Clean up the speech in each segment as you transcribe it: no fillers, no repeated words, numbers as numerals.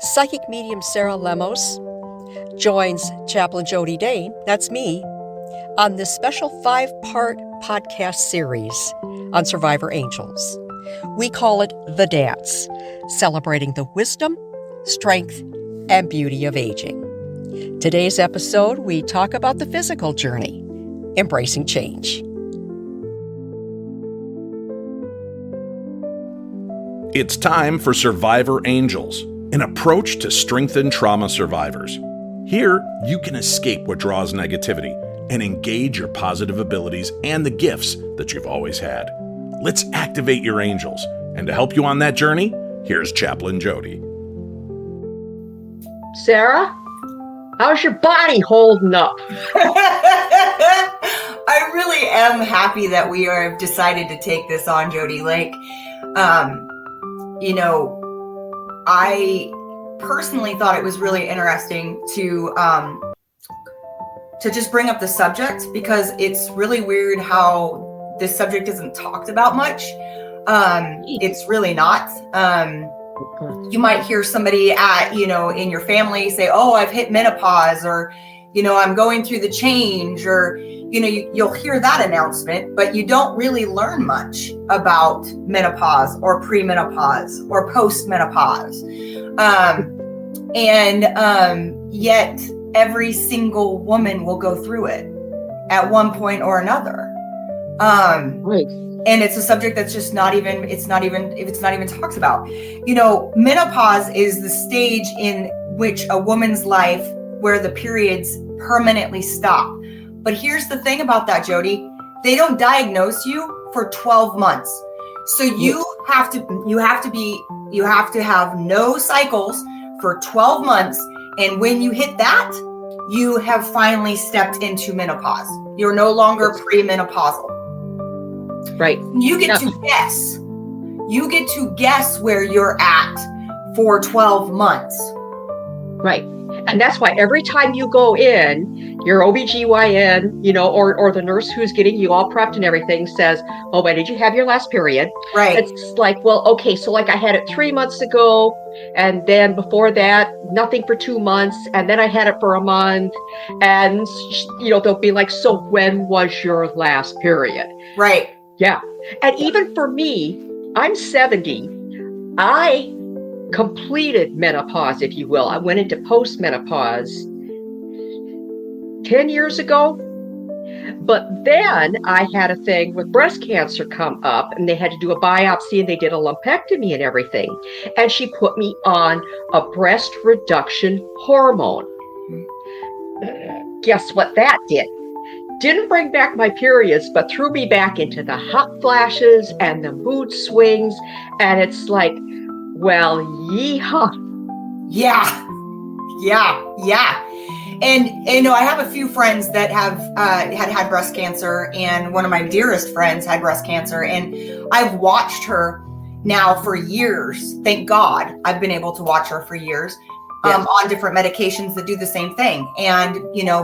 Psychic medium Sarah Lemos joins Chaplain Jodi, that's me, on this special 5-part podcast series on Survivor Angels. We call it The Dance, celebrating the wisdom, strength, and beauty of aging. Today's episode, we talk about the physical journey, embracing change. It's time for Survivor Angels, an approach to strengthen trauma survivors. Here, you can escape what draws negativity and engage your positive abilities and the gifts that you've always had. Let's activate your angels. And to help you on that journey, here's Chaplain Jodi. Sarah, how's your body holding up? I really am happy that we have decided to take this on, Jodi. I personally thought it was really interesting to just bring up the subject, because it's really weird how this subject isn't talked about much. It's really not. You might hear somebody in your family say, "Oh, I've hit menopause," or, "I'm going through the change," or, you'll hear that announcement, but you don't really learn much about menopause or premenopause or postmenopause. Yet every single woman will go through it at one point or another. Right. And it's a subject that's just not even talked about. Menopause is the stage in which a woman's life where the periods permanently stop. But here's the thing about that, Jodi. They don't diagnose you for 12 months. So you have to have no cycles for 12 months. And when you hit that, you have finally stepped into menopause. You're no longer premenopausal. Right. You get to guess. You get to guess where you're at for 12 months. Right. And that's why every time you go in, your OBGYN, or the nurse who's getting you all prepped and everything says, "Oh, when did you have your last period?" Right. It's like, well, okay, so I had it 3 months ago, and then before that, nothing for 2 months, and then I had it for a month, and they'll be like, "So when was your last period?" Right. Yeah. And even for me, I'm 70. I completed menopause, if you will. I went into postmenopause 10 years ago. But then I had a thing with breast cancer come up, and they had to do a biopsy, and they did a lumpectomy and everything. And she put me on a breast reduction hormone. Guess what that did? Didn't bring back my periods, but threw me back into the hot flashes and the mood swings. And it's like, well, yeehaw. Yeah. And I have a few friends that have had breast cancer, and one of my dearest friends had breast cancer, and I've watched her now for years. Thank God I've been able to watch her for years. Yes. On different medications that do the same thing, and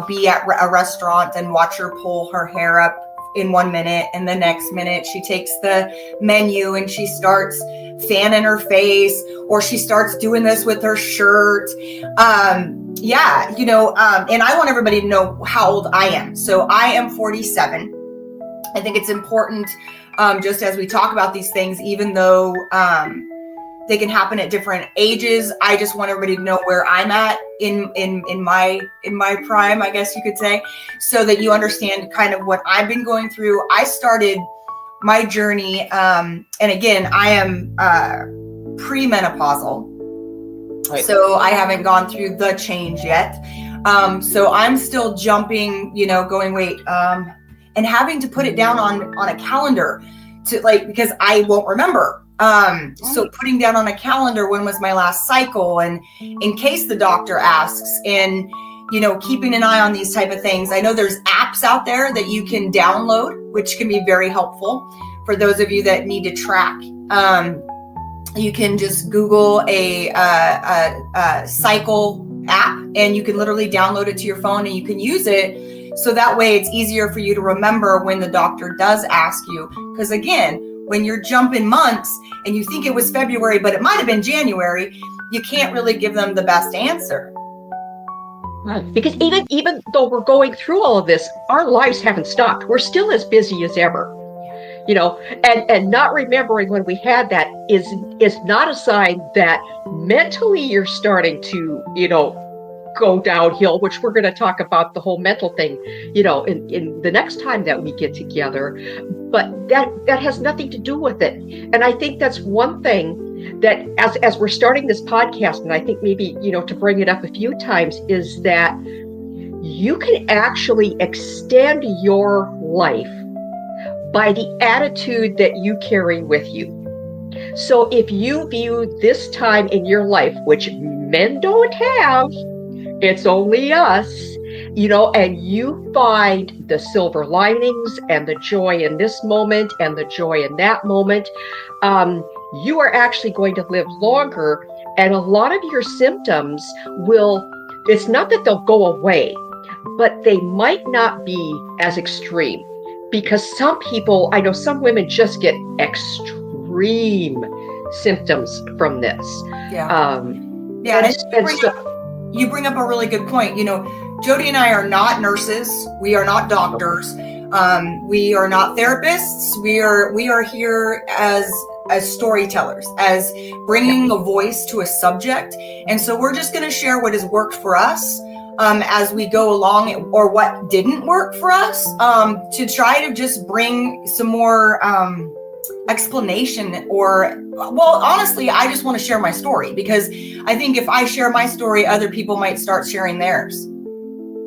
be at a restaurant and watch her pull her hair up in 1 minute, and the next minute she takes the menu and she starts fanning her face, or she starts doing this with her shirt. And I want everybody to know how old I am. So I am 47. I think it's important, just as we talk about these things, even though they can happen at different ages, I just want everybody to know where I'm at in my prime, I guess you could say, so that you understand kind of what I've been going through. I started my journey, and again, I am premenopausal, right. So I haven't gone through the change yet. So I'm still jumping, going, wait, and having to put it down on a calendar because I won't remember. So putting down on a calendar, when was my last cycle? And in case the doctor asks, and, keeping an eye on these type of things. I know there's apps out there that you can download, which can be very helpful for those of you that need to track. You can just Google a cycle app, and you can literally download it to your phone, and you can use it. So that way it's easier for you to remember when the doctor does ask you. Because again, when you're jumping months and you think it was February, but it might have been January, you can't really give them the best answer. Right. Because even though we're going through all of this, our lives haven't stopped. We're still as busy as ever. And not remembering when we had that is not a sign that mentally you're starting to, go downhill, which we're going to talk about the whole mental thing, in the next time that we get together. But that has nothing to do with it. And I think that's one thing that as we're starting this podcast, and I think maybe, to bring it up a few times, is that you can actually extend your life by the attitude that you carry with you. So if you view this time in your life, which men don't have, it's only us, and you find the silver linings and the joy in this moment and the joy in that moment, you are actually going to live longer. And a lot of your symptoms it's not that they'll go away, but they might not be as extreme. Because some people, I know some women just get extreme symptoms from this. Yeah. You bring up a really good point. Jodi and I are not nurses. We are not doctors. We are not therapists. We are here as storytellers, as bringing a voice to a subject. And so we're just going to share what has worked for us as we go along, or what didn't work for us, to try to just bring some more explanation, honestly, I just want to share my story, because I think if I share my story, other people might start sharing theirs.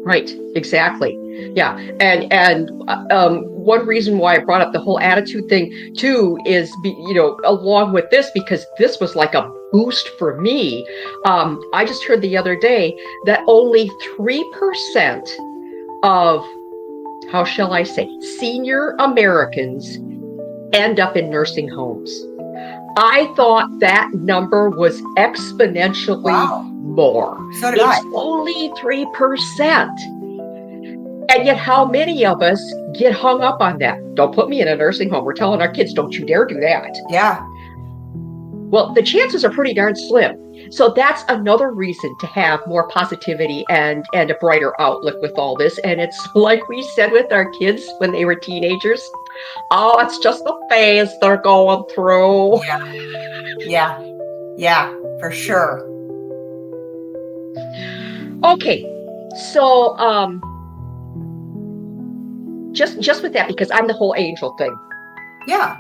Right, exactly. Yeah. And one reason why I brought up the whole attitude thing too is, along with this, because this was like a boost for me. I just heard the other day that only 3% of, how shall I say, senior Americans end up in nursing homes. I thought that number was exponentially more. So did I. It's only 3%. And yet how many of us get hung up on that? Don't put me in a nursing home. We're telling our kids, don't you dare do that. Yeah. Well, the chances are pretty darn slim. So that's another reason to have more positivity and a brighter outlook with all this. And it's like we said with our kids when they were teenagers, oh, it's just a phase they're going through. Yeah, for sure. Okay, so just with that, because I'm the whole angel thing. Yeah.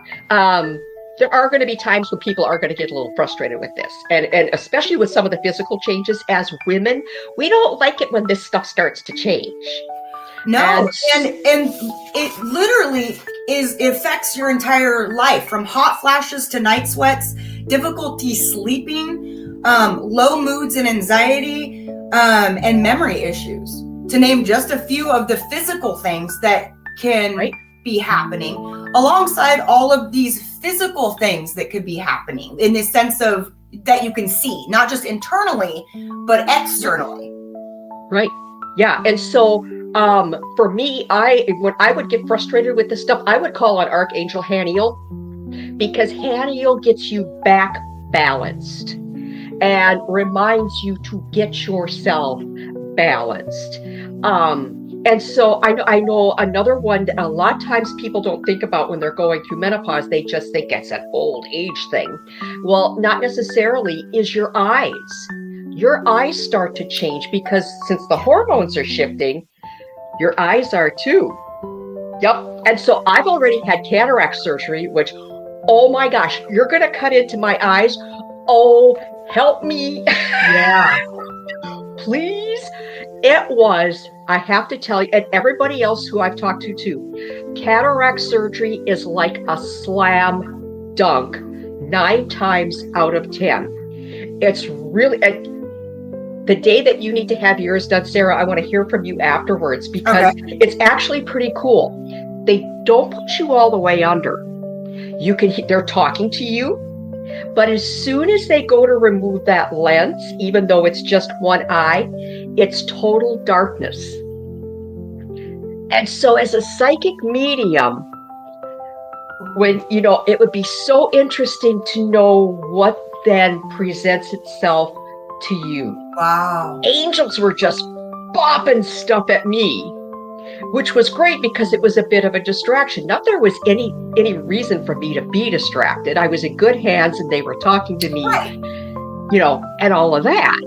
There are going to be times when people are going to get a little frustrated with this, and especially with some of the physical changes. As women, we don't like it when this stuff starts to change. No, and it literally it affects your entire life, from hot flashes to night sweats, difficulty sleeping, low moods and anxiety, and memory issues, to name just a few of the physical things that can be happening, alongside all of these physical things that could be happening, in the sense of that you can see, not just internally, but externally. Right. Yeah. And so for me, when I would get frustrated with this stuff, I would call on Archangel Haniel, because Haniel gets you back balanced and reminds you to get yourself balanced. And so I know another one that a lot of times people don't think about when they're going through menopause. They just think it's an old age thing. Well, not necessarily. Is your eyes. Your eyes start to change, because since the hormones are shifting, your eyes are too. Yep. And so I've already had cataract surgery, which, oh my gosh, you're going to cut into my eyes. Oh, help me. Yeah. Please. It was, I have to tell you, and everybody else who I've talked to too, cataract surgery is like a slam dunk 9 times out of 10. It's really, the day that you need to have yours done, Sarah, I want to hear from you afterwards, because it's actually pretty cool. They don't put you all the way under. They're talking to you, but as soon as they go to remove that lens, even though it's just one eye, it's total darkness. And so as a psychic medium, when, it would be so interesting to know what then presents itself to you. Wow. Angels were just bopping stuff at me, which was great because it was a bit of a distraction. Not there was any reason for me to be distracted. I was in good hands and they were talking to me, and all of that.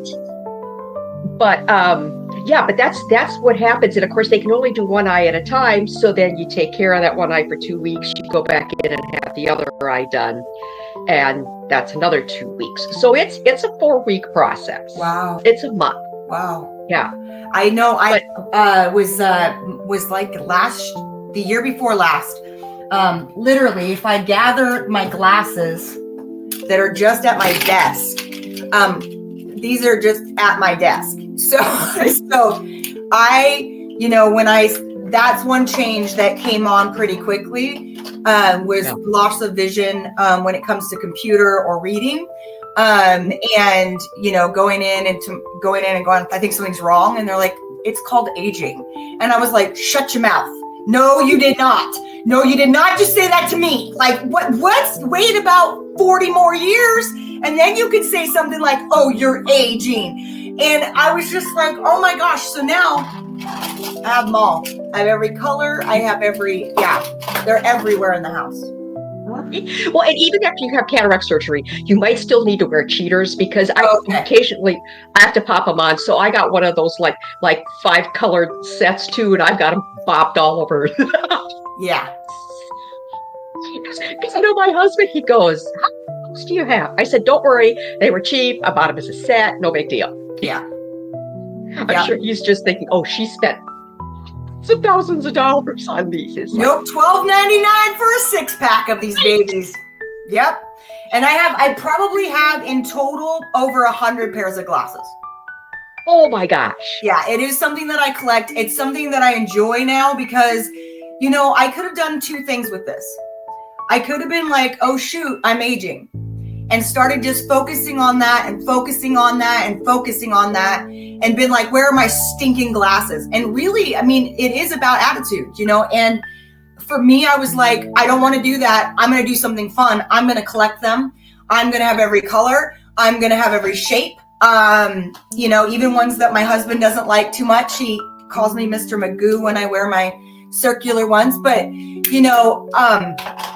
But but that's what happens. And of course, they can only do one eye at a time. So then you take care of that one eye for 2 weeks. You go back in and have the other eye done. And that's another 2 weeks. So it's a 4-week process. Wow. It's a month. Wow. Yeah. I know. Was like the year before last. Literally, if I gather my glasses that are just at my desk, these are just at my desk. So that's one change that came on pretty quickly, was loss of vision when it comes to computer or reading. And going in and going, I think something's wrong. And they're like, it's called aging. And I was like, shut your mouth. No, you did not. No, you did not just say that to me. Like, what? Wait about 40 more years. And then you could say something like, oh, you're aging. And I was just like, oh my gosh. So now I have them all. I have every color. I have they're everywhere in the house. Well, and even after you have cataract surgery, you might still need to wear cheaters because occasionally I have to pop them on. So I got one of those like 5 colored sets too, and I've got them bopped all over. Yeah. Because I know my husband, he goes, how much do you have? I said, don't worry. They were cheap. I bought them as a set. No big deal. Yeah. I'm sure he's just thinking, oh, she spent some thousands of dollars on these. Nope, $12.99 for a 6-pack of these babies. Yep. And I probably have in total over 100 pairs of glasses. Oh my gosh. Yeah, it is something that I collect. It's something that I enjoy now because, I could have done 2 things with this. I could have been like, oh shoot, I'm aging. And started just focusing on that and focusing on that and focusing on that and been like, where are my stinking glasses? And really, I mean, it is about attitude, and for me, I was like, I don't want to do that. I'm going to do something fun. I'm going to collect them. I'm going to have every color. I'm going to have every shape. Even ones that my husband doesn't like too much. He calls me Mr. Magoo when I wear my circular ones. But,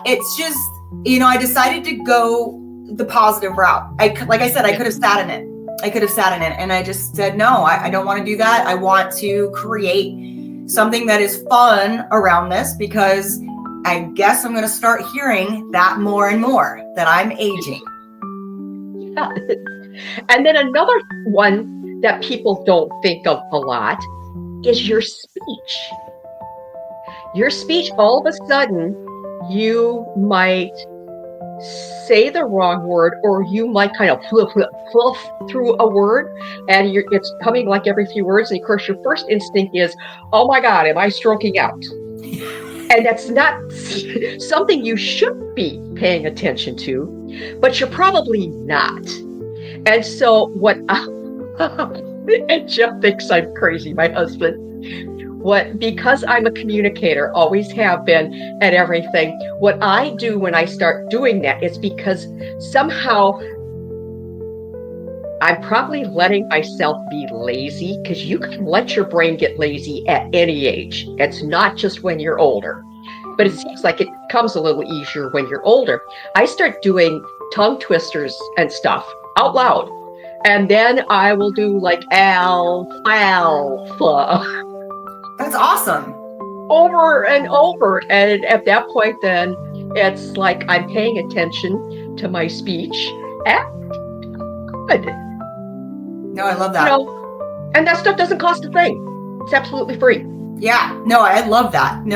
it's just, I decided to go the positive route. Like I said, I could have sat in it. And I just said, no, I don't want to do that. I want to create something that is fun around this because I guess I'm going to start hearing that more and more, that I'm aging. Yeah. And then another one that people don't think of a lot is your speech. Your speech, all of a sudden, you might say the wrong word, or you might kind of fluff through a word, and it's coming like every few words. And of course, your first instinct is, "Oh my God, am I stroking out?" And that's not something you should be paying attention to, but you're probably not. And so, and Jeff thinks I'm crazy, my husband. Because I'm a communicator, always have been, and everything, what I do when I start doing that is because somehow I'm probably letting myself be lazy, because you can let your brain get lazy at any age. It's not just when you're older, but it seems like it comes a little easier when you're older. I start doing tongue twisters and stuff out loud, and then I will do like alfalfa. That's awesome. Over and over. And at that point, then it's like I'm paying attention to my speech. And good. No, I love that. And that stuff doesn't cost a thing. It's absolutely free. Yeah. No, I love that. And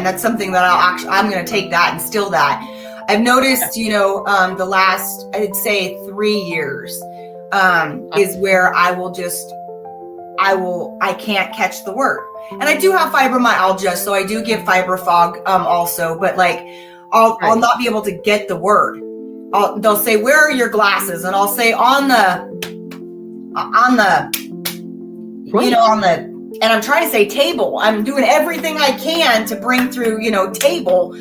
that's something that I'm going to take that and steal that. I've noticed, the last, I'd say 3 years, is where I can't catch the word. And I do have fibromyalgia, so I do give fibro fog also, but I'll not be able to get the word. They'll say, where are your glasses? And I'll say on the and I'm trying to say table. I'm doing everything I can to bring through, table.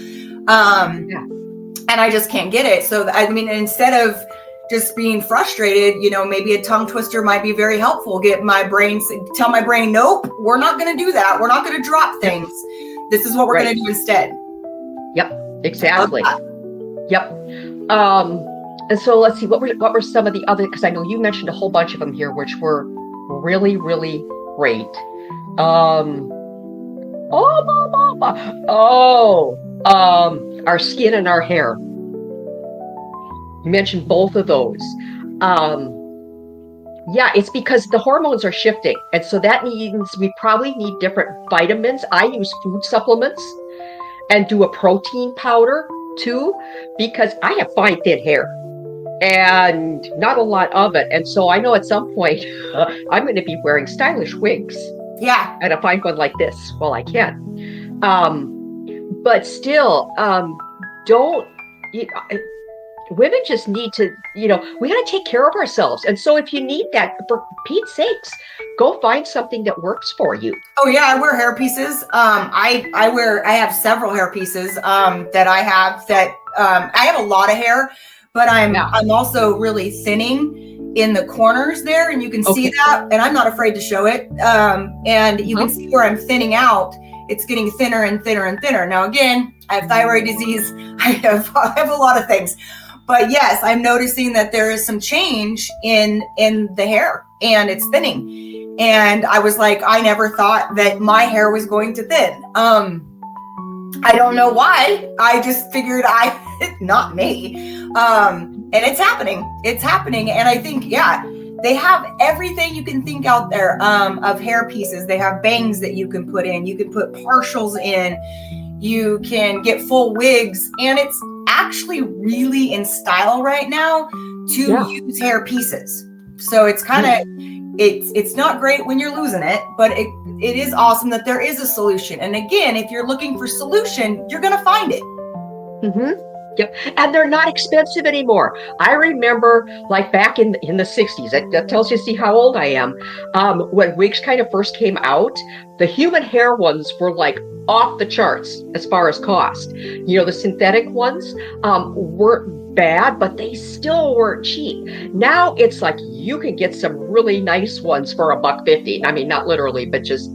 And I just can't get it. So, instead of just being frustrated, maybe a tongue twister might be very helpful. Tell my brain, nope, we're not going to do that. We're not going to drop things. This is what we're going to do instead. Yep, exactly. Yep. And so let's see, what were some of the other, because I know you mentioned a whole bunch of them here, which were really, really great. Our skin and our hair. You mentioned both of those. It's because the hormones are shifting. And so that means we probably need different vitamins. I use food supplements and do a protein powder too, because I have fine, thin hair and not a lot of it. And so I know at some point I'm going to be wearing stylish wigs. Yeah. And I find one like this while I can. But still, women just need to, we got to take care of ourselves. And so if you need that, for Pete's sakes, go find something that works for you. Oh yeah, I wear hair pieces. I have several hair pieces that I have I have a lot of hair, but I'm also really thinning in the corners there, and you can see that, and I'm not afraid to show it. And you can see where I'm thinning out. It's getting thinner and thinner and thinner. Now, again, I have thyroid disease. I have a lot of things. But yes, I'm noticing that there is some change in the hair, and it's thinning. And I was like, I never thought that my hair was going to thin. I don't know why. I just figured not me. And it's happening. It's happening. And I think, they have everything you can think out there of hair pieces. They have bangs that you can put in. You can put partials in. You can get full wigs. And it's actually really in style right now to use hair pieces. So it's kind of, it's not great when you're losing it, but it is awesome that there is a solution. And again, if you're looking for solution, you're going to find it. Mm-hmm. Yep. And they're not expensive anymore. I remember like back in the 60s, that tells you, see how old I am. When wigs kind of first came out, the human hair ones were like off the charts as far as cost. The synthetic ones weren't bad, but they still weren't cheap. Now it's like you can get some really nice ones for $1.50. I mean, not literally, but just,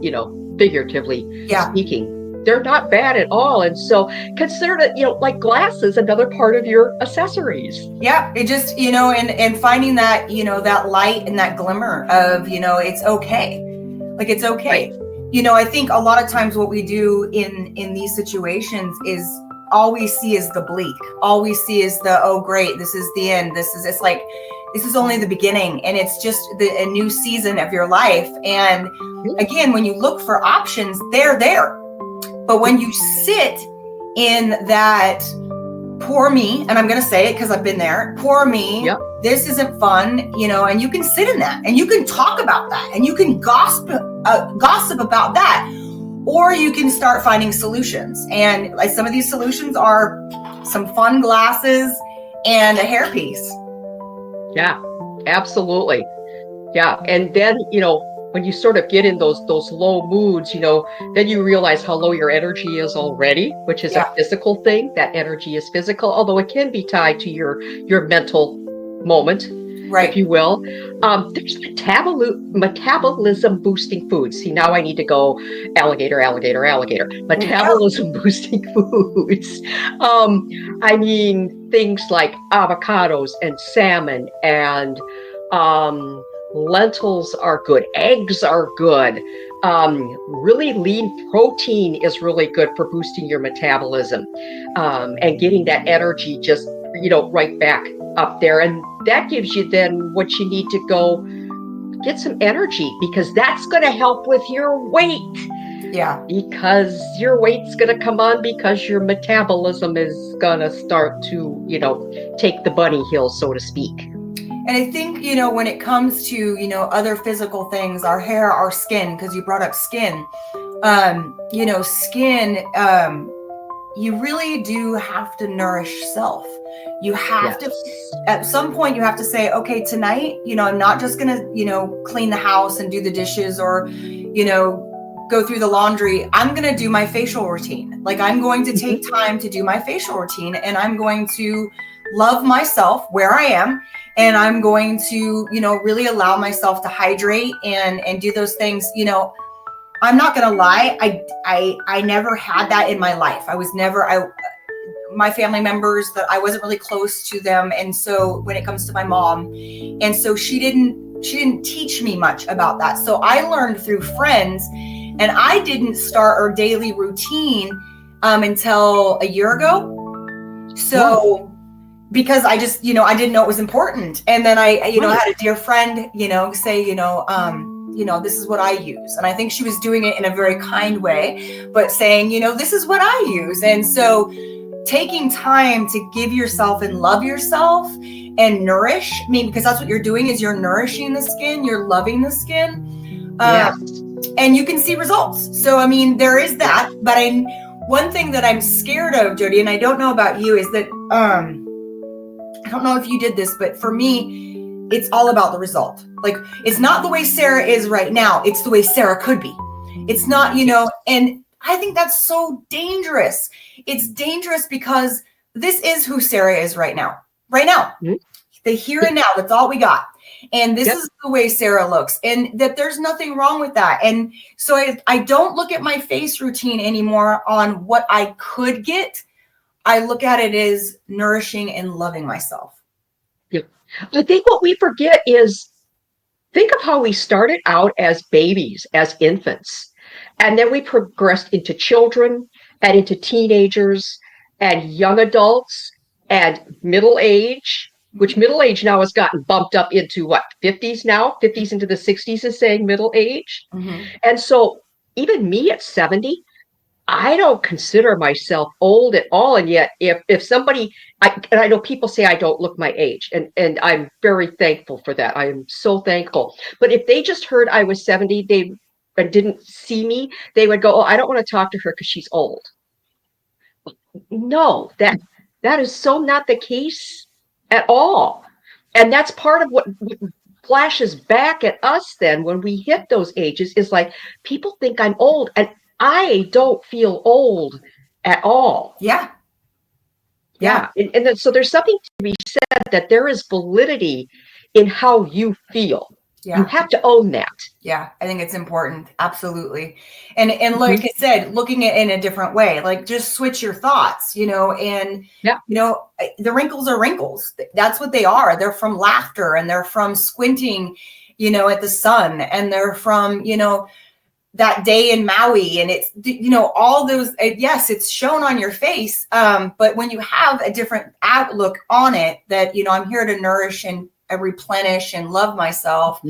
figuratively speaking. They're not bad at all. And so consider it, like glasses, another part of your accessories. Yeah. It just, and finding that, that light and that glimmer of, it's okay. Like, it's okay. Right. I think a lot of times what we do in these situations is all we see is the bleak. All we see is the, oh, great, this is the end. It's like, this is only the beginning, and it's just a new season of your life. And again, when you look for options, they're there. But when you sit in that poor me, and I'm going to say it because I've been there, poor me, this isn't fun, and you can sit in that and you can talk about that and you can gossip about that, or you can start finding solutions. And like some of these solutions are some fun glasses and a hairpiece. Yeah, absolutely. Yeah. And then, when you sort of get in those low moods, then you realize how low your energy is already, which is a physical thing. That energy is physical, although it can be tied to your mental moment, if you will. There's metabolism boosting foods. See, now I need to go alligator. Metabolism boosting foods. I mean, things like avocados and salmon and lentils are good. Eggs are good. Really lean protein is really good for boosting your metabolism and getting that energy just, right back up there. And that gives you then what you need to go get some energy, because that's going to help with your weight. Yeah. Because your weight's going to come on because your metabolism is going to start to, take the bunny hill, so to speak. And I think, when it comes to, other physical things, our hair, our skin, because you brought up skin, skin, you really do have to nourish self. You have to, at some point, you have to say, okay, tonight, I'm not just going to, clean the house and do the dishes or, go through the laundry. I'm going to do my facial routine. Like, I'm going to take time to do my facial routine, and I'm going to love myself where I am. and I'm going to, really allow myself to hydrate and do those things. I'm not going to lie. I never had that in my life. My family members, that I wasn't really close to them. And so when it comes to my mom, and so she didn't teach me much about that. So I learned through friends, and I didn't start our daily routine until a year ago. So because I just, I didn't know it was important. And then I had a dear friend, say, this is what I use. And I think she was doing it in a very kind way, but saying, this is what I use. And so taking time to give yourself and love yourself and nourish, because that's what you're doing, is you're nourishing the skin, you're loving the skin, and you can see results. So, there is that, but one thing that I'm scared of, Jodi, and I don't know about you, is that, I don't know if you did this, but for me, it's all about the result. Like, it's not the way Sarah is right now. It's the way Sarah could be. It's not, and I think that's so dangerous. It's dangerous because this is who Sarah is right now. Mm-hmm. The here and now, that's all we got. And this is the way Sarah looks, and that there's nothing wrong with that. And so I don't look at my face routine anymore on what I could get. I look at it as nourishing and loving myself. Yeah. I think what we forget is, think of how we started out as babies, as infants. And then we progressed into children and into teenagers and young adults and middle age, which middle age now has gotten bumped up into 50s now? 50s into the 60s is saying middle age. Mm-hmm. And so even me at 70, I don't consider myself old at all. And yet if somebody, and I know people say I don't look my age, and I'm very thankful for that. I am so thankful. But if they just heard I was 70, and didn't see me, they would go, "Oh, I don't want to talk to her because she's old." No, that is so not the case at all. And that's part of what flashes back at us then when we hit those ages, is like, people think I'm old, and I don't feel old at all. Yeah. And then, so there's something to be said that there is validity in how you feel. Yeah. You have to own that. Yeah, I think it's important. Absolutely. And like I said, looking at it in a different way, like, just switch your thoughts, and, the wrinkles are wrinkles. That's what they are. They're from laughter, and they're from squinting, at the sun, and they're from, that day in Maui, and it's, all those, yes, it's shown on your face. But when you have a different outlook on it, that, I'm here to nourish and replenish and love myself,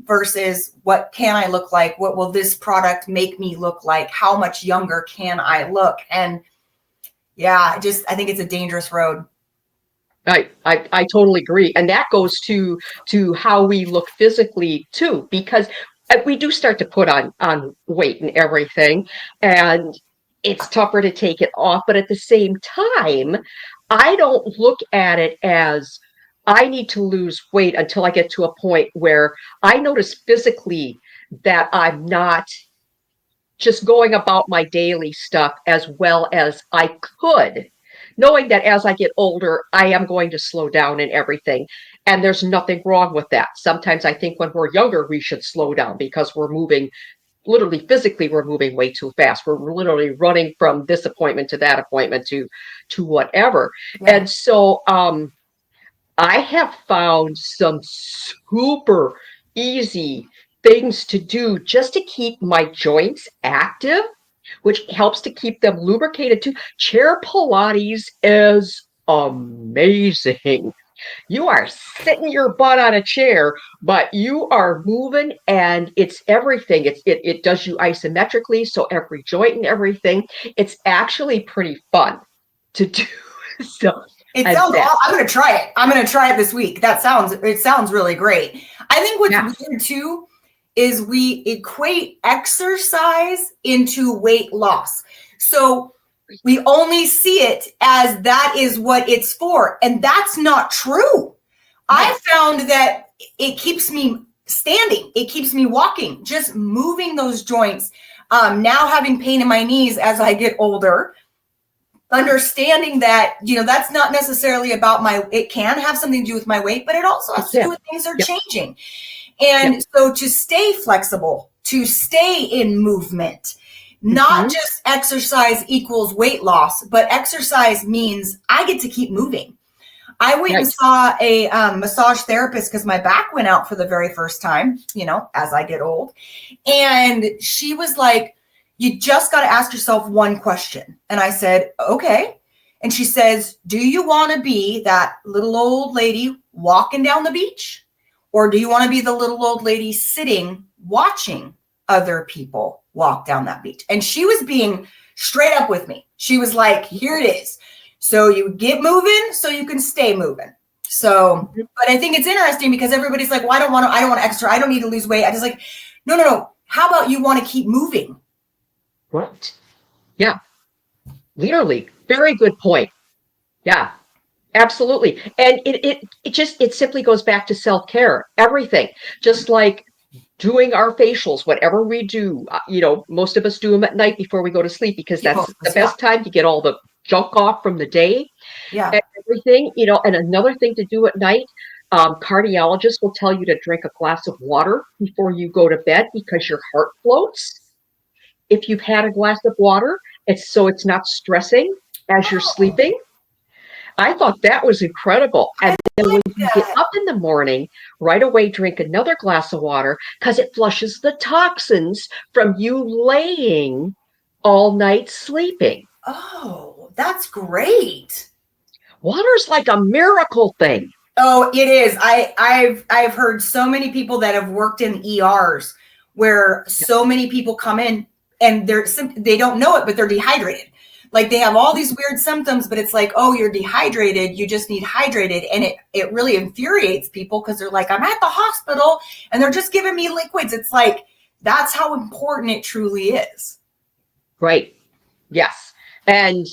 versus what can I look like? What will this product make me look like? How much younger can I look? And I think it's a dangerous road. I totally agree. And that goes to how we look physically too, because we do start to put on weight and everything, and it's tougher to take it off. But at the same time, I don't look at it as I need to lose weight until I get to a point where I notice physically that I'm not just going about my daily stuff as well as I could, knowing that as I get older, I am going to slow down in everything. And there's nothing wrong with that. Sometimes I think when we're younger, we should slow down because we're moving, literally physically, we're moving way too fast. We're literally running from this appointment to that appointment to whatever. Yeah. And so I have found some super easy things to do just to keep my joints active, which helps to keep them lubricated too. Chair Pilates is amazing. You are sitting your butt on a chair, but you are moving, and it's everything. It does you isometrically, so every joint and everything. It's actually pretty fun to do. So it sounds. I'm going to try it. I'm going to try it this week. It sounds really great. I think what's weird too is we equate exercise into weight loss. So we only see it as that is what it's for. And that's not true. I found that it keeps me standing. It keeps me walking, just moving those joints. Now having pain in my knees as I get older, understanding that, that's not necessarily about it can have something to do with my weight, but it also has to do with things are changing. And so to stay flexible, to stay in movement, not just exercise equals weight loss, but exercise means I get to keep moving. I went and saw a massage therapist because my back went out for the very first time, as I get old. And she was like, you just got to ask yourself one question. And I said, okay. And she says, do you want to be that little old lady walking down the beach? Or do you want to be the little old lady sitting, watching other people walk down that beach? And she was being straight up with me. She was like, here it is. So you get moving so you can stay moving. So, but I think it's interesting because everybody's like, well, I don't want extra. I don't need to lose weight. I just like, no. How about you want to keep moving? Right. Yeah. Literally. Very good point. Yeah, absolutely. And it simply goes back to self-care. Everything. Just like doing our facials, whatever we do, most of us do them at night before we go to sleep because that's the best time to get all the junk off from the day. Yeah. And everything, and another thing to do at night, cardiologists will tell you to drink a glass of water before you go to bed because your heart floats. If you've had a glass of water, it's not stressing as you're sleeping. I thought that was incredible. And then when you get up in the morning, right away drink another glass of water because it flushes the toxins from you laying all night sleeping. Oh, that's great. Water's like a miracle thing. Oh, it is. I've heard so many people that have worked in ERs where so many people come in and they don't know it, but they're dehydrated. Like they have all these weird symptoms, but it's like, oh, you're dehydrated. You just need hydrated. And it really infuriates people because they're like, I'm at the hospital and they're just giving me liquids. It's like, that's how important it truly is. Right. Yes. And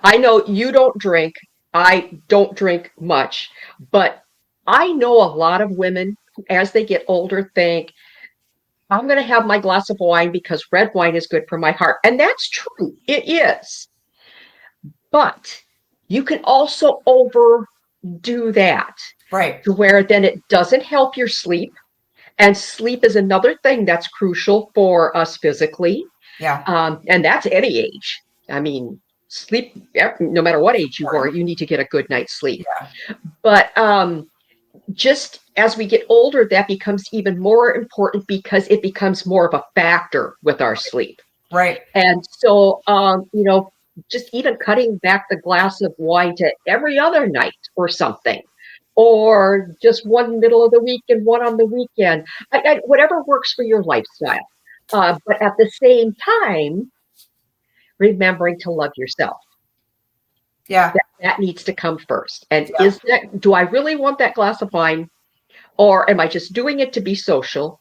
I know you don't drink. I don't drink much, but I know a lot of women as they get older think, I'm going to have my glass of wine because red wine is good for my heart. And that's true. It is. But you can also overdo that. Right. To where then it doesn't help your sleep. And sleep is another thing that's crucial for us physically. Yeah. And that's any age. I mean, sleep, no matter what age you are, you need to get a good night's sleep. Yeah. But just as we get older, that becomes even more important because it becomes more of a factor with our sleep. Right. And so, just even cutting back the glass of wine to every other night or something, or just one middle of the week and one on the weekend, whatever works for your lifestyle. But at the same time, remembering to love yourself. Yeah. That needs to come first. And do I really want that glass of wine? Or am I just doing it to be social?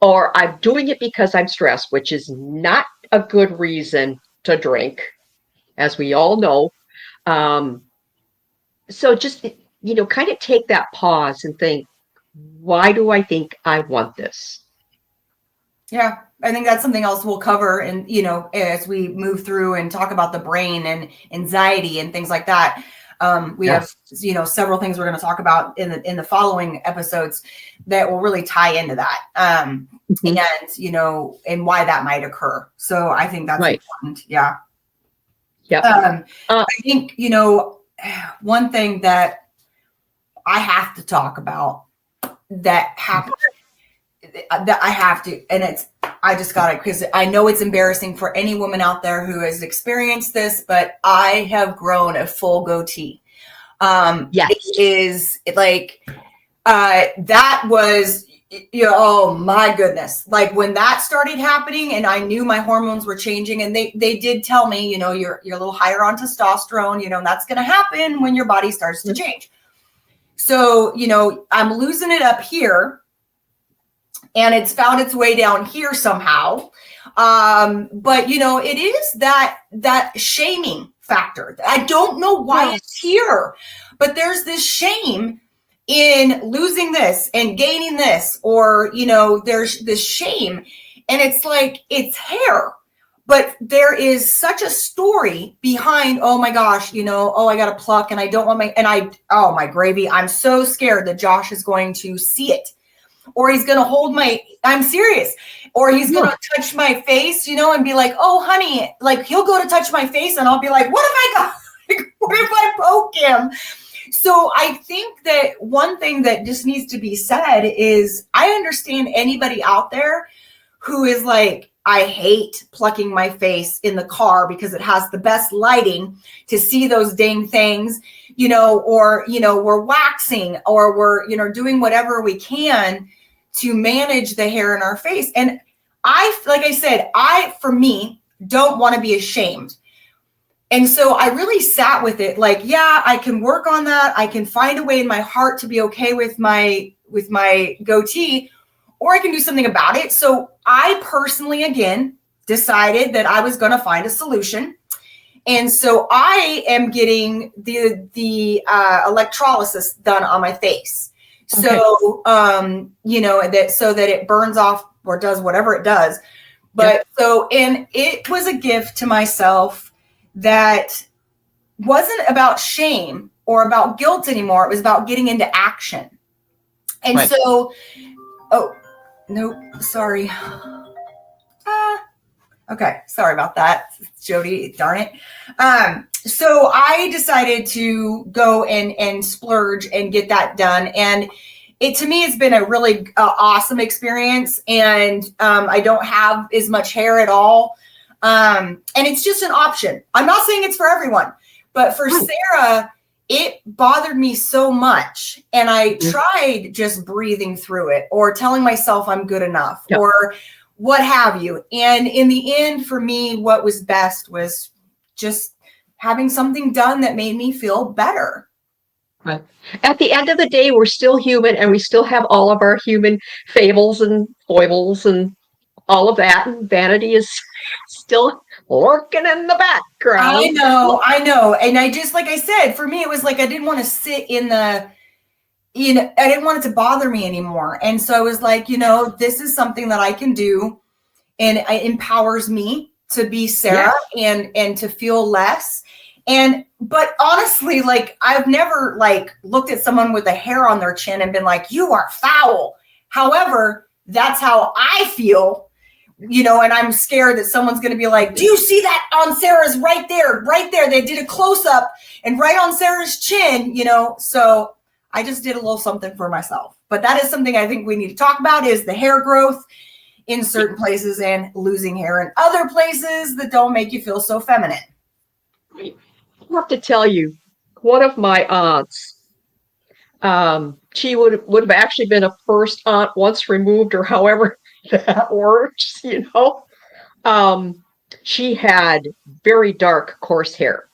Or I'm doing it because I'm stressed, which is not a good reason to drink, as we all know. So just, kind of take that pause and think, why do I think I want this? Yeah, I think that's something else we'll cover. And, as we move through and talk about the brain and anxiety and things like that. We have, several things we're going to talk about in the following episodes that will really tie into that. And, and why that might occur. So I think that's important. Yeah. Yeah. I think, one thing that I have to talk about that happened, that I have to, and I just got it because I know it's embarrassing for any woman out there who has experienced this, but I have grown a full goatee. It is like, that was, oh my goodness. Like when that started happening and I knew my hormones were changing and they did tell me, you're a little higher on testosterone, and that's going to happen when your body starts to change. So, I'm losing it up here. And it's found its way down here somehow. But, it is that shaming factor. I don't know why it's here, but there's this shame in losing this and gaining this, or, there's this shame. And it's like, it's hair. But there is such a story behind, oh my gosh, you know, oh, I got to pluck and I don't want oh my gravy. I'm so scared that Josh is going to see it, or he's going to I'm serious, or he's going to touch my face, you know, and be like, oh honey, like he'll go to touch my face and I'll be like, what if I got, what if I poke him? So I think that one thing that just needs to be said is I understand anybody out there who is like, I hate plucking my face in the car because it has the best lighting to see those dang things, you know, or, you know, we're waxing or we're, you know, doing whatever we can to manage the hair in our face. And like I said, for me, don't want to be ashamed. And so I really sat with it like, yeah, I can work on that. I can find a way in my heart to be okay with my goatee, or I can do something about it. So I personally, again, decided that I was going to find a solution. And so I am getting the electrolysis done on my face. Okay. So, you know, so that it burns off or does whatever it does. But and it was a gift to myself that wasn't about shame or about guilt anymore. It was about getting into action. And so, nope, sorry. Okay, sorry about that, Jodi, darn it. So I decided to go and splurge and get that done. And to me, it's been a really awesome experience. And I don't have as much hair at all. And it's just an option. I'm not saying it's for everyone, but for Sarah, it bothered me so much. And I tried just breathing through it or telling myself I'm good enough or what have you. And in the end, for me, what was best was just having something done that made me feel better. Right. At the end of the day, we're still human and we still have all of our human fables and foibles and all of that. And vanity is still lurking in the background. I know. And I just, like I said, for me, it was like I didn't want to sit I didn't want it to bother me anymore. And so I was like, you know, this is something that I can do, and it empowers me to be Sarah and to feel less. But honestly, like I've never like looked at someone with a hair on their chin and been like, you are foul. However, that's how I feel, you know, and I'm scared that someone's going to be like, do you see that on Sarah's right there? They did a close up and right on Sarah's chin, you know? So I just did a little something for myself. But that is something I think we need to talk about, is the hair growth in certain places and losing hair in other places that don't make you feel so feminine. I have to tell you, one of my aunts, she would have actually been a first aunt once removed, or however that works, you know. She had very dark, coarse hair.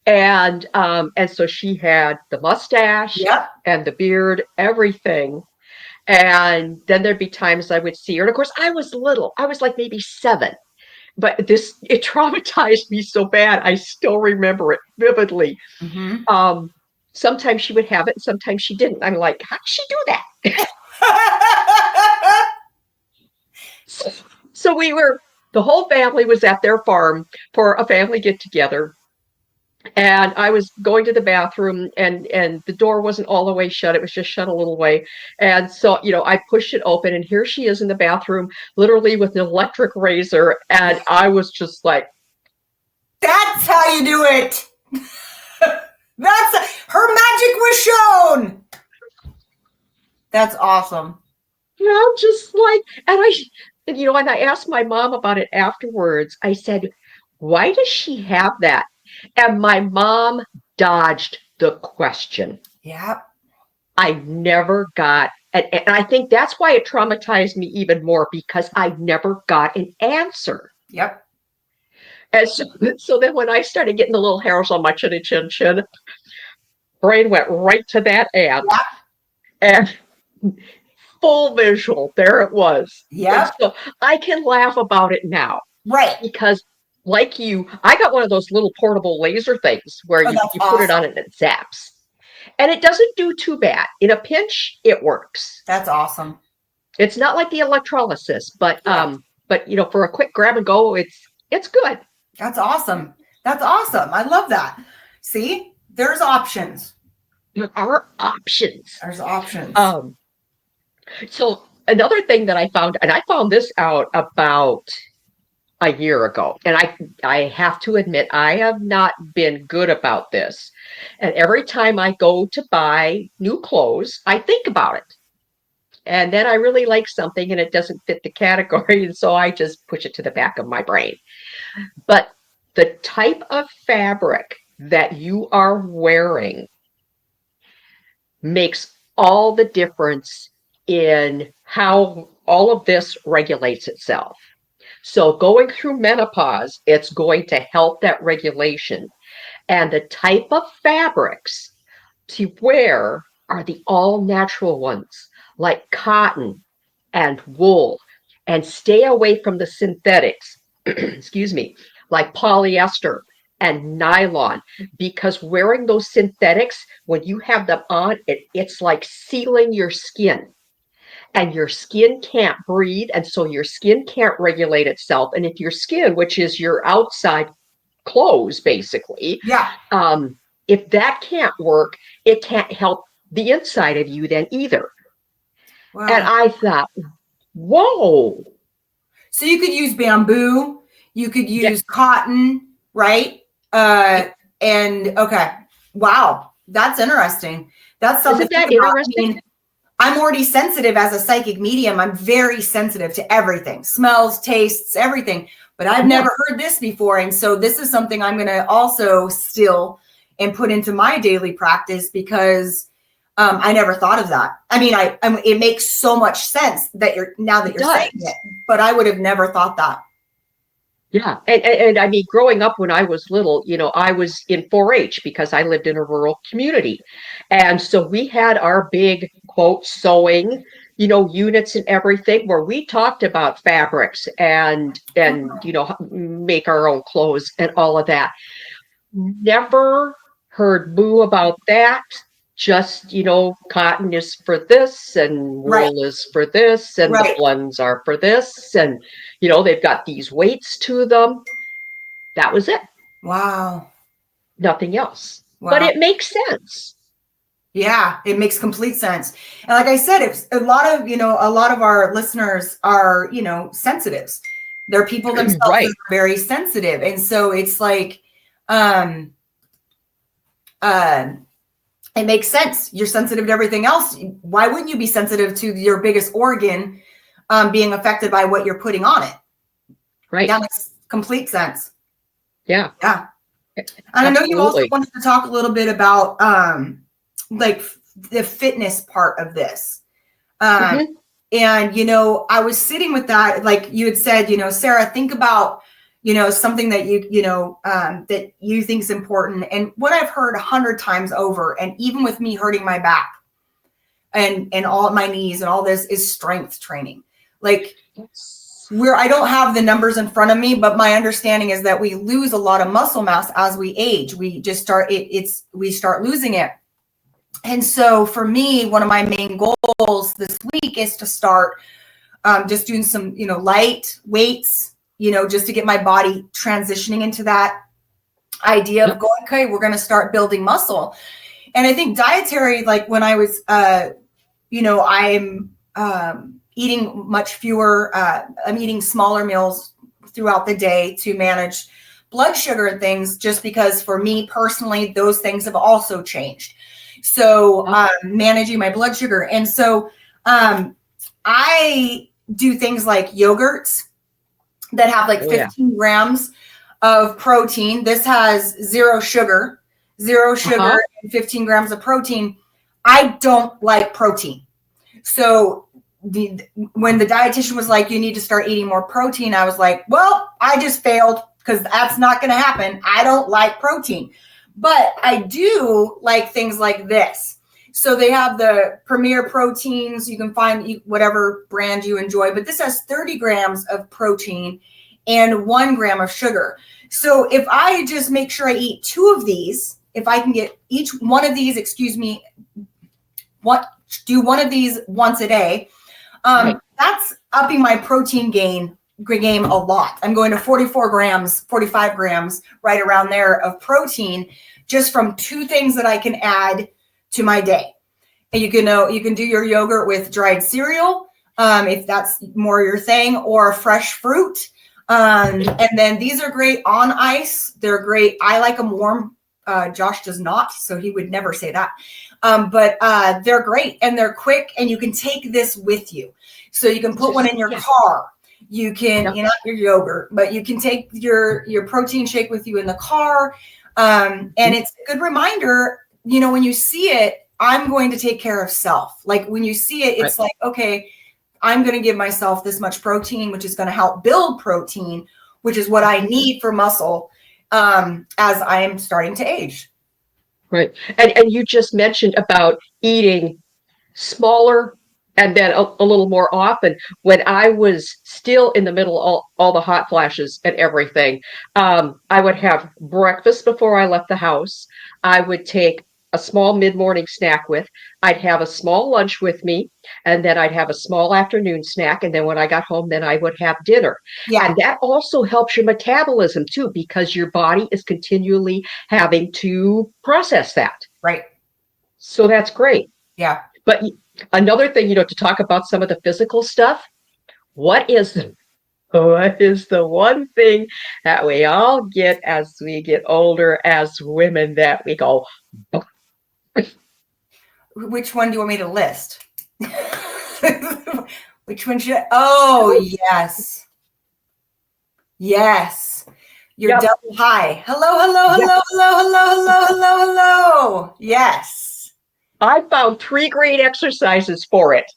And so she had the mustache and the beard, everything. And then there'd be times I would see her. And of course, I was little. I was like maybe 7. But it traumatized me so bad. I still remember it vividly. Mm-hmm. Sometimes she would have it, and sometimes she didn't. I'm like, how did she do that? So the whole family was at their farm for a family get together. And I was going to the bathroom, and the door wasn't all the way shut. It was just shut a little way. And so, you know, I pushed it open, and here she is in the bathroom, literally with an electric razor. And I was just like, that's how you do it. Her magic was shown. That's awesome. Yeah, I'm just like, and I asked my mom about it afterwards. I said, why does she have that? And my mom dodged the question. Yeah. I never got, and I think that's why it traumatized me even more, because I never got an answer. Yep. And so then when I started getting the little hairs on my chin, brain went right to that ad. Yep. And full visual, there it was. Yeah. So I can laugh about it now. Right. Because like you, I got one of those little portable laser things where you put it on and it zaps. And it doesn't do too bad. In a pinch, it works. That's awesome. It's not like the electrolysis, but you know, for a quick grab and go, It's good. That's awesome. That's awesome. I love that. See, there's options. There are options. There's options. So another thing that I found, and I found this out about a year ago, and I have to admit, I have not been good about this. And every time I go to buy new clothes, I think about it. And then I really like something and it doesn't fit the category. And so I just push it to the back of my brain. But the type of fabric that you are wearing makes all the difference in how all of this regulates itself. So going through menopause, it's going to help that regulation. And the type of fabrics to wear are the all natural ones, like cotton and wool, and stay away from the synthetics, excuse me, like polyester and nylon, because wearing those synthetics, when you have them on, it's like sealing your skin. And your skin can't breathe, and so your skin can't regulate itself. And if your skin, which is your outside clothes, basically, if that can't work, it can't help the inside of you then either. Wow. And I thought, whoa. So you could use bamboo, you could use cotton, right? And okay, wow, that's interesting. That's something. Isn't that interesting? I mean, I'm already sensitive as a psychic medium. I'm very sensitive to everything, smells, tastes, everything. But I've never heard this before. And so this is something I'm going to also still and put into my daily practice, because I never thought of that. I mean, it makes so much sense that you're saying it, but I would have never thought that. Yeah. And I mean, growing up when I was little, I was in 4-H because I lived in a rural community. And so we had our big, quote, sewing, units and everything, where we talked about fabrics and make our own clothes and all of that. Never heard boo about that. Just, cotton is for this and wool is for this and the blends are for this. And, they've got these weights to them. That was it. Wow. Nothing else. Wow. But it makes sense. Yeah, it makes complete sense. And like I said, it's a lot of our listeners are, sensitives. They're people themselves that are very sensitive. And so it's like, it makes sense. You're sensitive to everything else. Why wouldn't you be sensitive to your biggest organ being affected by what you're putting on it? Right. That makes complete sense. Yeah. Yeah. And I know you also wanted to talk a little bit about like the fitness part of this. And, I was sitting with that, like you had said, Sarah, think about, something that that you think is important. And what I've heard 100 times over, and even with me hurting my back and all my knees and all this, is strength training. Like I don't have the numbers in front of me, but my understanding is that we lose a lot of muscle mass as we age. We just we start losing it. And so for me, one of my main goals this week is to start just doing some, light weights, just to get my body transitioning into that idea of going, okay, we're going to start building muscle. And I think dietary, like when I was, I'm eating much fewer, I'm eating smaller meals throughout the day to manage blood sugar and things, just because for me personally, those things have also changed. So managing my blood sugar. And so I do things like yogurts that have like 15 grams of protein. This has zero sugar and 15 grams of protein. I don't like protein. So when the dietitian was like, you need to start eating more protein, I was like, well, I just failed, because that's not going to happen. I don't like protein. But I do like things like this. So they have the Premier Proteins. You can find whatever brand you enjoy. But this has 30 grams of protein and 1 gram of sugar. So if I just make sure I eat 2 of these, if I can get each one of these, do one of these once a day, that's upping my protein gain game a lot. I'm going to 44 grams, 45 grams, right around there of protein, just from 2 things that I can add to my day. And you can do your yogurt with dried cereal, if that's more your thing, or fresh fruit. And then these are great on ice. They're great. I like them warm. Josh does not, so he would never say that. But they're great and they're quick, and you can take this with you. So you can put one in your car. You can, not your yogurt, but you can take your protein shake with you in the car. And it's a good reminder, when you see it, I'm going to take care of self. Like when you see it, it's like, okay, I'm going to give myself this much protein, which is going to help build protein, which is what I need for muscle as I am starting to age. Right. And you just mentioned about eating smaller and then a little more often. When I was still in the middle of all the hot flashes and everything, I would have breakfast before I left the house. I would take a small mid-morning snack I'd have a small lunch with me, and then I'd have a small afternoon snack. And then when I got home, then I would have dinner. Yeah. And that also helps your metabolism too, because your body is continually having to process that. Right. So that's great. Yeah. But another thing, to talk about some of the physical stuff, what is the one thing that we all get as we get older as women that we go, which one do you want me to list? Which one should? Oh, yes. Yes. Your double high. Hello. Yes. I found 3 great exercises for it.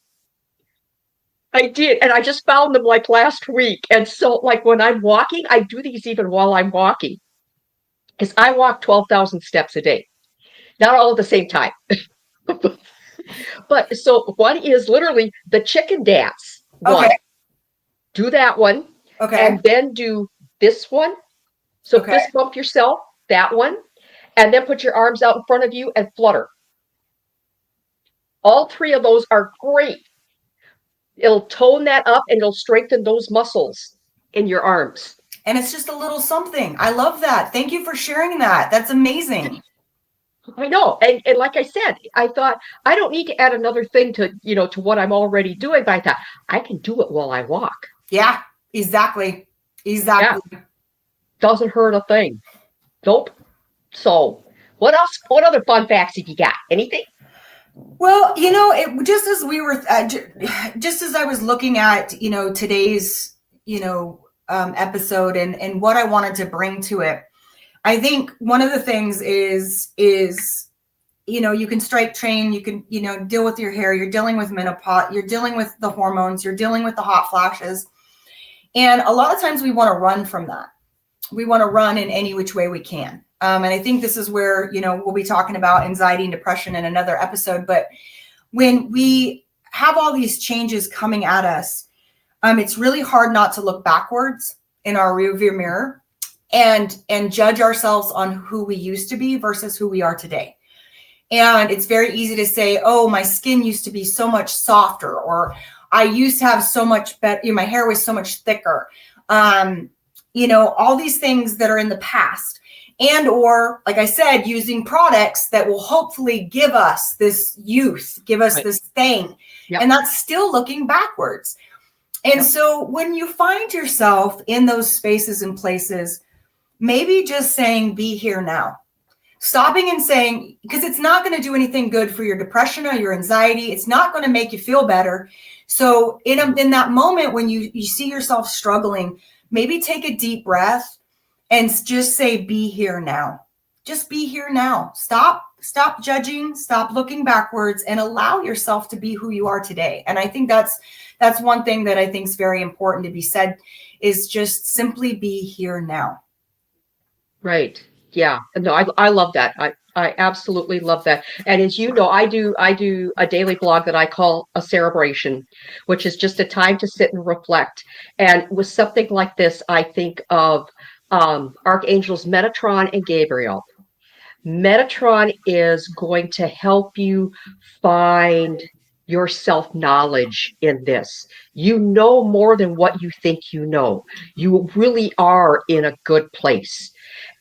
I did. And I just found them like last week. And so like when I'm walking, I do these even while I'm walking. Because I walk 12,000 steps a day. Not all at the same time. But so one is literally the chicken dance. One. Okay. Do that one. Okay. And then do this one. So fist bump yourself, that one. And then put your arms out in front of you and flutter. All 3 of those are great. It'll tone that up and it'll strengthen those muscles in your arms. And it's just a little something. I love that. Thank you for sharing that. That's amazing. I know. And like I said, I thought I don't need to add another thing to, to what I'm already doing. But I thought I can do it while I walk. Yeah, exactly. Yeah. Doesn't hurt a thing. Nope. So what else? What other fun facts have you got? Anything? Well, just as we were, just as I was looking at, today's, episode and what I wanted to bring to it, I think one of the things is, you can strike train, you can, deal with your hair, you're dealing with menopause, you're dealing with the hormones, you're dealing with the hot flashes. And a lot of times we want to run from that. We want to run in any which way we can. And I think this is where, we'll be talking about anxiety and depression in another episode. But when we have all these changes coming at us, it's really hard not to look backwards in our rearview mirror and judge ourselves on who we used to be versus who we are today. And it's very easy to say, oh, my skin used to be so much softer, or I used to have so much better, my hair was so much thicker. All these things that are in the past. And or, like I said, using products that will hopefully give us this youth, give us this thing. Yep. And that's still looking backwards. And so when you find yourself in those spaces and places, maybe just saying, be here now. Stopping and saying, because it's not going to do anything good for your depression or your anxiety. It's not going to make you feel better. So in that moment when you see yourself struggling, maybe take a deep breath and just say, be here now. Just be here now. Stop judging, stop looking backwards, and allow yourself to be who you are today. And I think that's one thing that I think is very important to be said, is just simply be here now. Right. Yeah. No, I love that. I absolutely love that. And as you know, I do a daily blog that I call a cerebration, which is just a time to sit and reflect. And with something like this, I think of archangels Metatron and Gabriel. Metatron is going to help you find your self-knowledge in this. You know more than what you think you know. You really are in a good place.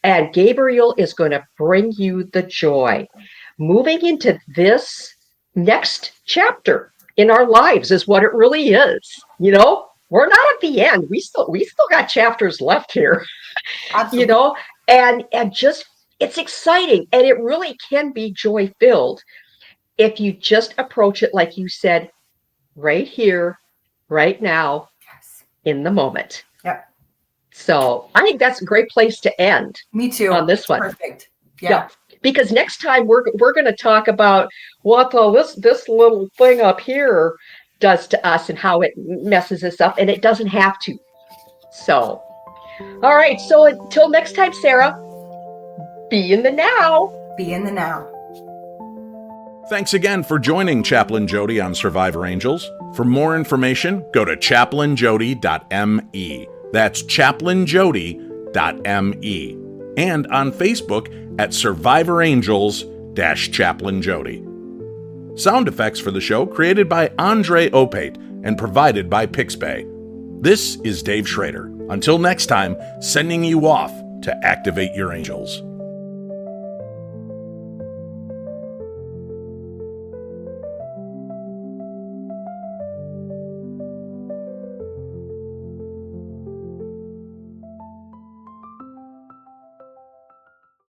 And Gabriel is going to bring you the joy. Moving into this next chapter in our lives is what it really is. You know, we're not at the end. We still got chapters left here. Absolutely. You know, and just it's exciting, and it really can be joy filled if you just approach it like you said, right here, right now, Yes. in the moment. Yep. So I think that's a great place to end. Me too. On this one. Perfect. Yeah. Because next time we're going to talk about what this little thing up here does to us and how it messes us up, and it doesn't have to. So, all right. So until next time, Sarah, be in the now. Be in the now. Thanks again for joining Chaplain Jodi on Survivor Angels. For more information, go to chaplainjodi.me. That's chaplainjodi.me. And on Facebook at Survivor Angels-Chaplain Jodi. Sound effects for the show created by Andre Opate and provided by Pixbay. This is Dave Schrader. Until next time, sending you off to activate your angels.